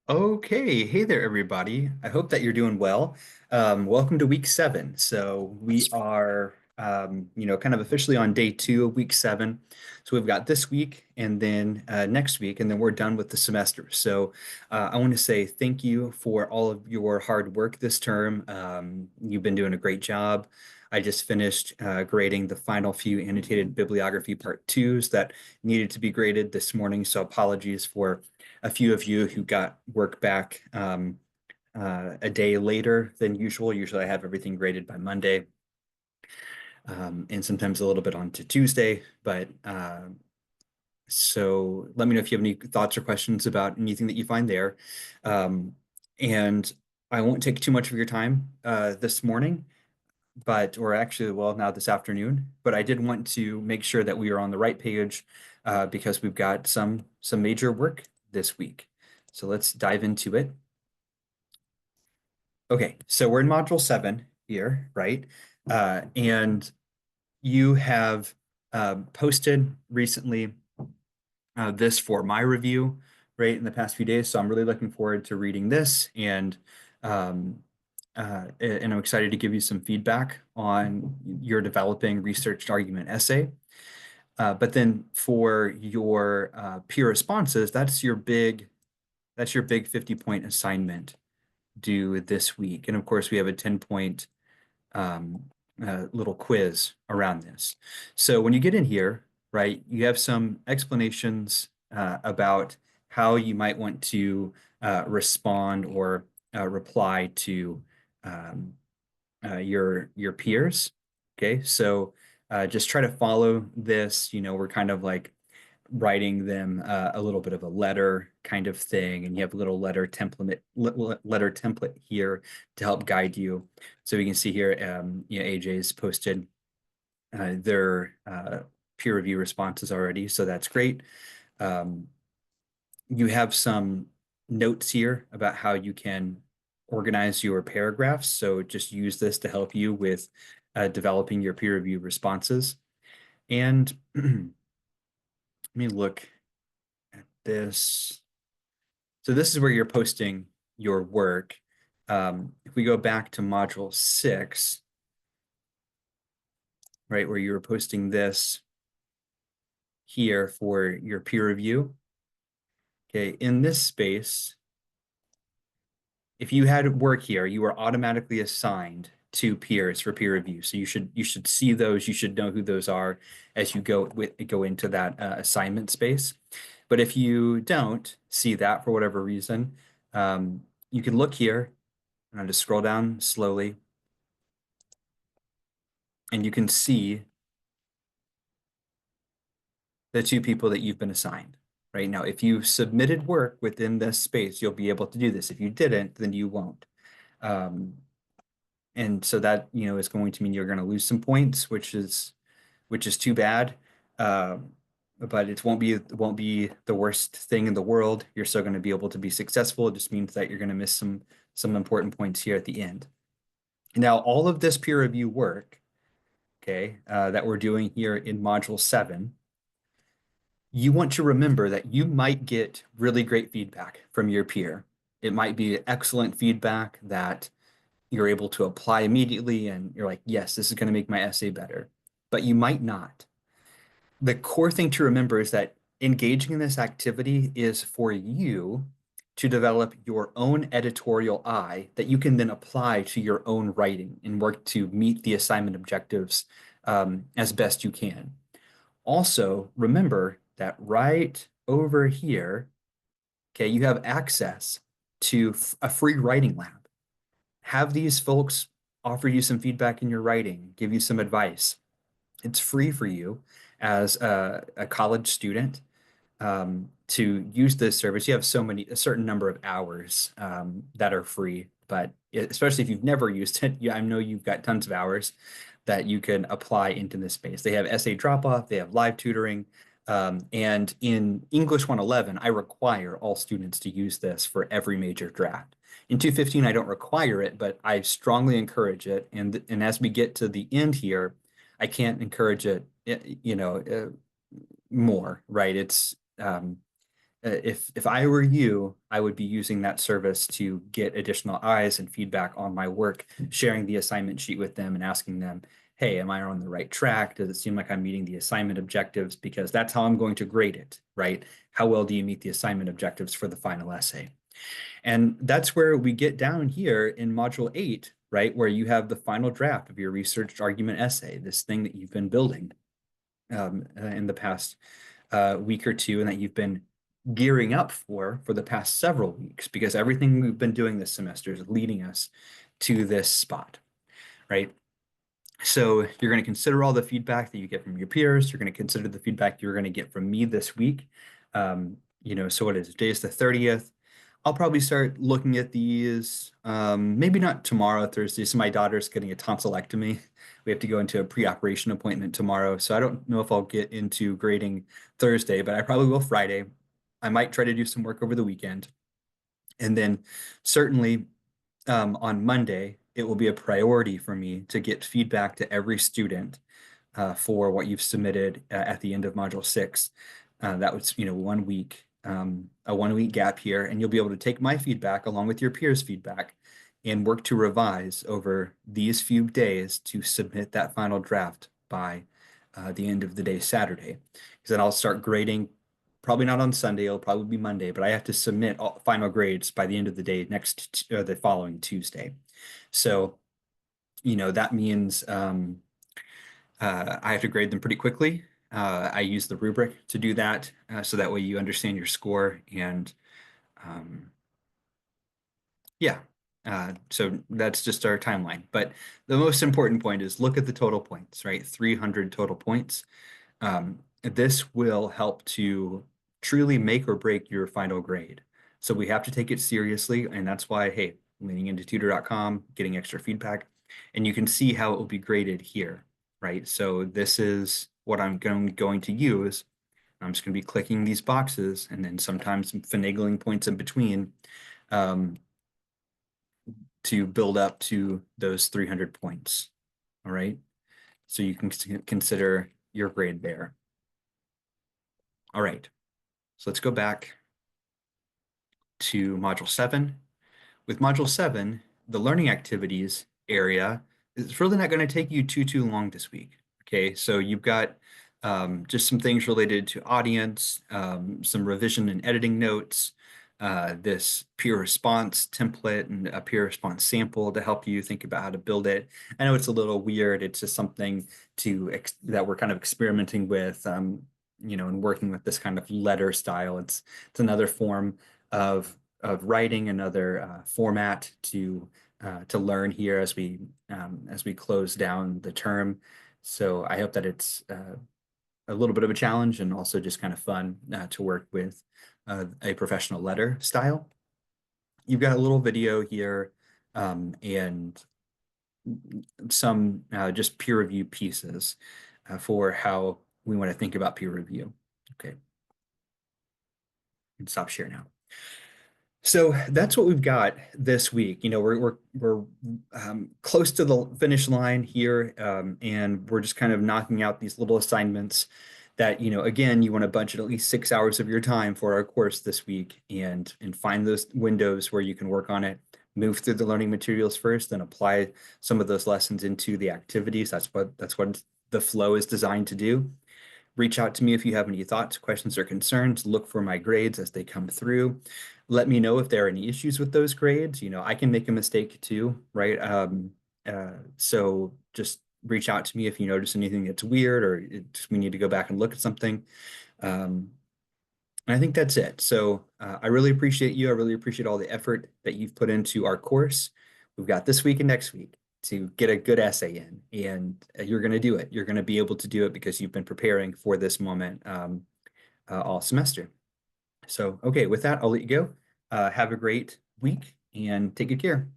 Okay, hey there, everybody. I hope that you're doing well. Welcome to week 7. So we are, kind of officially on day 2 of week 7. So we've got this week and then next week, and then we're done with the semester. So I want to say thank you for all of your hard work this term. You've been doing a great job. I just finished grading the final few annotated bibliography part twos that needed to be graded this morning. So apologies for a few of you who got work back a day later than usual. Usually I have everything graded by Monday, and sometimes a little bit on to Tuesday. But so let me know if you have any thoughts or questions about anything that you find there. And I won't take too much of your time this morning, or actually, well, now this afternoon. But I did want to make sure that we are on the right page because we've got some major work this week. So let's dive into it. Okay, so we're in module 7 here, right? And you have posted recently this for my review, right, in the past few days. So I'm really looking forward to reading this, um, and I'm excited to give you some feedback on your developing researched argument essay. But then for your peer responses, that's your big 50-point assignment due this week. And of course, we have a 10-point little quiz around this. So when you get in here, right, you have some explanations about how you might want to respond or reply to um, your peers. Okay, so just try to follow this. We're kind of like writing them a little bit of a letter kind of thing, and you have a little letter template here to help guide you. So we can see here, AJ's posted their peer review responses already, so that's great. You have some notes here about how you can organize your paragraphs. So just use this to help you with developing your peer review responses. And let me look at this. So this is where you're posting your work. If we go back to module 6, right, where you were posting this here for your peer review. Okay, in this space, if you had work here, you were automatically assigned to peers for peer review. So you should see those. You should know who those are as you go into that assignment space. But if you don't see that for whatever reason, you can look here and I'll just scroll down slowly, and you can see the two people that you've been assigned. Right now, if you submitted work within this space, you'll be able to do this. If you didn't, then you won't. And so that, is going to mean you're going to lose some points, which is too bad. But it won't be the worst thing in the world. You're still going to be able to be successful. It just means that you're going to miss some important points here at the end. Now, all of this peer review work, okay, that we're doing here in module 7, you want to remember that you might get really great feedback from your peer. It might be excellent feedback that you're able to apply immediately and you're like, yes, this is going to make my essay better. But you might not. The core thing to remember is that engaging in this activity is for you to develop your own editorial eye that you can then apply to your own writing and work to meet the assignment objectives as best you can. Also, remember that right over here, okay, you have access to a free writing lab. Have these folks offer you some feedback in your writing, give you some advice. It's free for you as a college student to use this service. You have a certain number of hours that are free, but especially if you've never used it, I know you've got tons of hours that you can apply into this space. They have essay drop-off, they have live tutoring, and in English 111, I require all students to use this for every major draft. In 215, I don't require it, but I strongly encourage it. And as we get to the end here, I can't encourage it, more, right? if I were you, I would be using that service to get additional eyes and feedback on my work, sharing the assignment sheet with them and asking them, hey, am I on the right track? Does it seem like I'm meeting the assignment objectives? Because that's how I'm going to grade it, right? How well do you meet the assignment objectives for the final essay? And that's where we get down here in module 8, right? Where you have the final draft of your research argument essay, this thing that you've been building in the past week or two, and that you've been gearing up for the past several weeks, because everything we've been doing this semester is leading us to this spot, right? So you're going to consider all the feedback that you get from your peers. You're going to consider the feedback you're going to get from me this week. So what is it? Today's the 30th. I'll probably start looking at these, maybe not tomorrow, Thursday. So my daughter's getting a tonsillectomy. We have to go into a pre-operation appointment tomorrow. So I don't know if I'll get into grading Thursday, but I probably will Friday. I might try to do some work over the weekend. And then certainly on Monday, it will be a priority for me to get feedback to every student for what you've submitted at the end of Module 6. That was, 1 week, a 1 week gap here, and you'll be able to take my feedback along with your peers' feedback and work to revise over these few days to submit that final draft by the end of the day, Saturday. Because then I'll start grading, probably not on Sunday, it'll probably be Monday, but I have to submit all final grades by the end of the day the following Tuesday. So, that means I have to grade them pretty quickly. I use the rubric to do that, so that way you understand your score. And yeah, so that's just our timeline. But the most important point is look at the total points, right? 300 total points. This will help to truly make or break your final grade. So we have to take it seriously, and that's why, hey, leaning into tutor.com, getting extra feedback, and you can see how it will be graded here, right? So this is what I'm going to use. I'm just going to be clicking these boxes and then sometimes some finagling points in between to build up to those 300 points, all right? So you can consider your grade there. All right, so let's go back to Module 7. With Module 7, the learning activities area is really not going to take you too long this week. Okay, so you've got just some things related to audience, some revision and editing notes, this peer response template and a peer response sample to help you think about how to build it. I know it's a little weird. It's just something that we're kind of experimenting with, and working with this kind of letter style. It's another form of writing, another format to learn here as we close down the term. So I hope that it's a little bit of a challenge and also just kind of fun to work with a professional letter style. You've got a little video here and some just peer review pieces for how we want to think about peer review. Okay. And stop share now. So that's what we've got this week. We're close to the finish line here, and we're just kind of knocking out these little assignments that, again, you want to budget at least 6 hours of your time for our course this week, and find those windows where you can work on it, move through the learning materials first, then apply some of those lessons into the activities. That's what the flow is designed to do. Reach out to me if you have any thoughts, questions, or concerns. Look for my grades as they come through. Let me know if there are any issues with those grades. I can make a mistake too, right? So just reach out to me if you notice anything that's weird or we need to go back and look at something. And I think that's it. So I really appreciate you. I really appreciate all the effort that you've put into our course. We've got this week and next week to get a good essay in, and you're going to do it. You're going to be able to do it because you've been preparing for this moment all semester. So, okay, with that, I'll let you go. Have a great week and take good care.